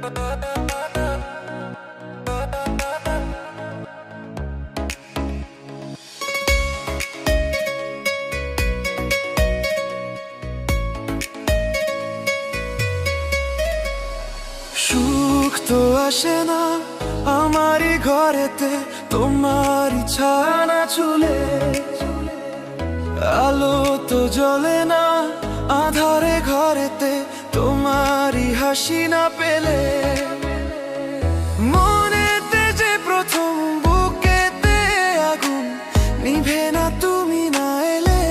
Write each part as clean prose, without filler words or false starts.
সুখ তো আসে না আমারই ঘরেতে, তোমারই ছানা চুলে। আলো তো জ্বলে না আধারে ঘরেতে, তোমারই হাসি না পেলে। মনেতে যে প্রথম বুকেতে আগুন নিভে না তুমি না এলে।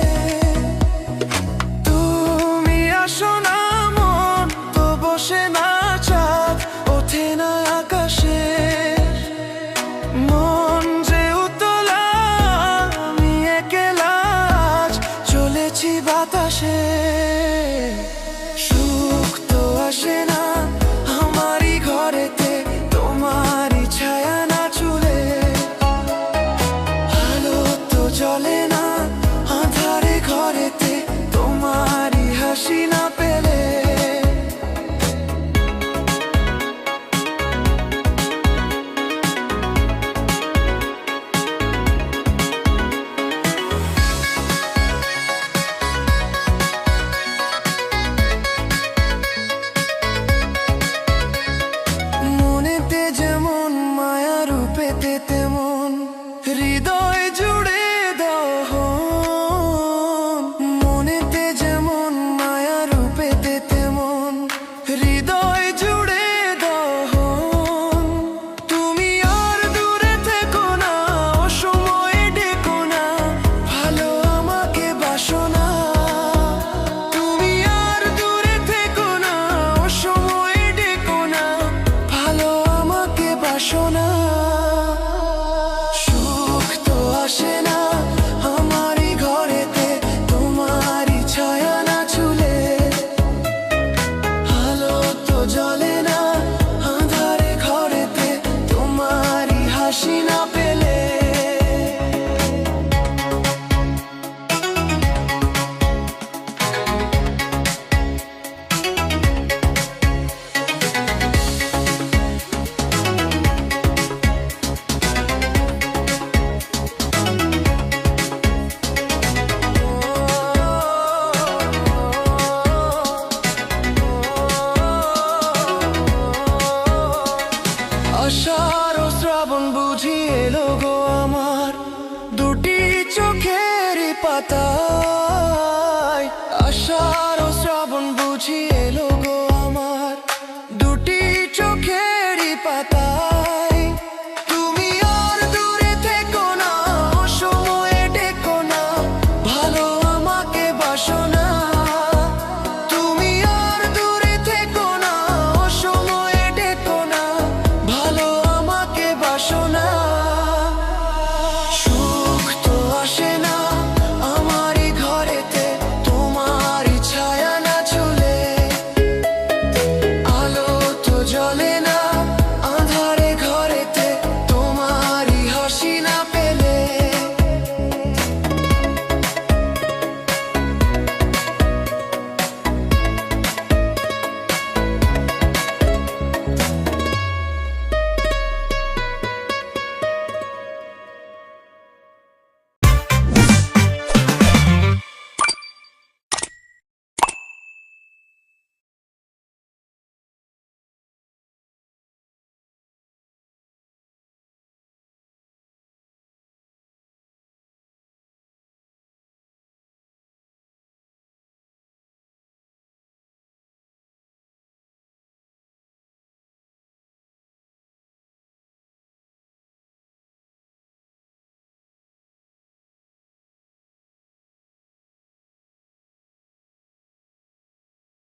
তুমি আসো না মন তো বসে না চাঁদ ওঠে না আকাশে। মন যে উতলা আমি একলা আজ চলেছি বাতাসে। সুখ তো আসে না আমারই ঘরেতে, তোমারই ছায়া না চুলে। আলো তো জ্বলে না আঁধারে ঘরেতে, তোমারই হাসি না পেলে। মনেতে যেমন মায়া রূপেতে তেমন হৃদয় জুড়ে দহন। মনেতে যেমন মায়া রূপেতে তেমন হৃদয় জুড়ে দহন। তুমি আর দূরে থেকো না অসময়ে ডেকো না, ভালো আমাকে বাসো না। তুমি আর দূরে থেকো না অসময়ে ডেকো না, ভালো আমাকে বাসো না। সুখ তো আসে না আমারই ঘরেতে, তোমারই ছায়া না চুলে। আলো তো জ্বলে না আঁধারে ঘরেতে, তোমারই হাসি না পেলে। আষাঢ় ও শ্রাবণ বুঝি এলো গো আমার দুটি চোখের পাতায়। আষাঢ় ও শ্রাবণ বুঝি